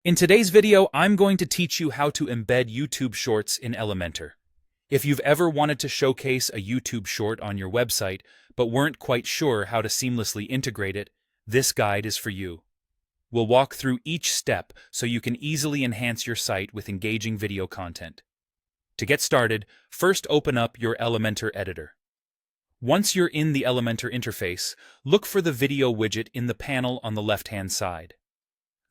In today's video, I'm going to teach you how to embed YouTube Shorts in Elementor. If you've ever wanted to showcase a YouTube short on your website, but weren't quite sure how to seamlessly integrate it, this guide is for you. We'll walk through each step so you can easily enhance your site with engaging video content. To get started, first open up your Elementor editor. Once you're in the Elementor interface, look for the video widget in the panel on the left-hand side.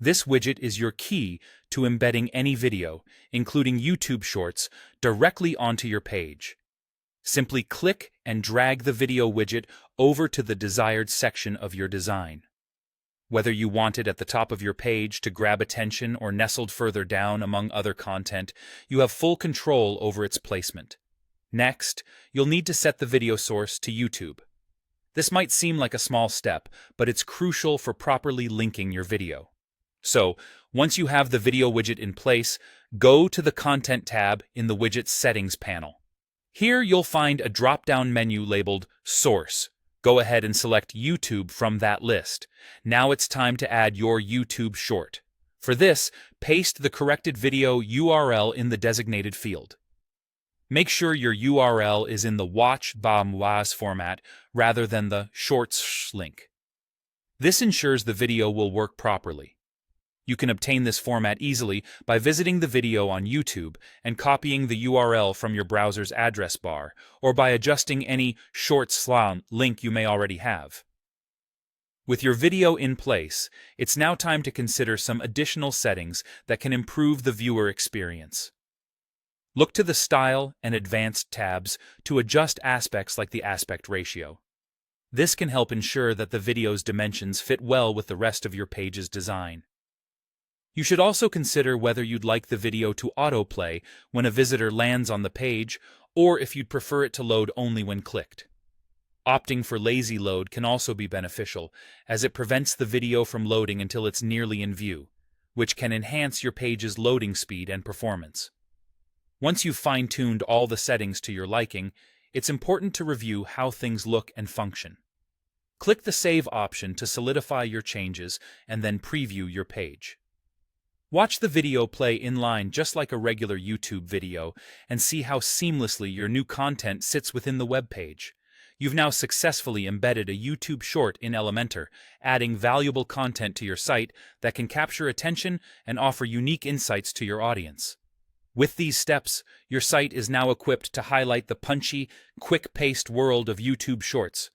This widget is your key to embedding any video, including YouTube Shorts, directly onto your page. Simply click and drag the video widget over to the desired section of your design. Whether you want it at the top of your page to grab attention or nestled further down among other content, you have full control over its placement. Next, you'll need to set the video source to YouTube. This might seem like a small step, but it's crucial for properly linking your video. So, once you have the video widget in place, go to the Content tab in the Widget's Settings panel. Here you'll find a drop-down menu labeled Source. Go ahead and select YouTube from that list. Now it's time to add your YouTube short. For this, paste the corrected video URL in the designated field. Make sure your URL is in the Watch Bas format rather than the Shorts link. This ensures the video will work properly. You can obtain this format easily by visiting the video on YouTube and copying the URL from your browser's address bar, or by adjusting any Shorts link you may already have. With your video in place, it's now time to consider some additional settings that can improve the viewer experience. Look to the Style and Advanced tabs to adjust aspects like the aspect ratio. This can help ensure that the video's dimensions fit well with the rest of your page's design. You should also consider whether you'd like the video to autoplay when a visitor lands on the page, or if you'd prefer it to load only when clicked. Opting for lazy load can also be beneficial, as it prevents the video from loading until it's nearly in view, which can enhance your page's loading speed and performance. Once you've fine-tuned all the settings to your liking, it's important to review how things look and function. Click the Save option to solidify your changes and then preview your page. Watch the video play inline just like a regular YouTube video and see how seamlessly your new content sits within the web page. You've now successfully embedded a YouTube short in Elementor, adding valuable content to your site that can capture attention and offer unique insights to your audience. With these steps, your site is now equipped to highlight the punchy, quick-paced world of YouTube Shorts.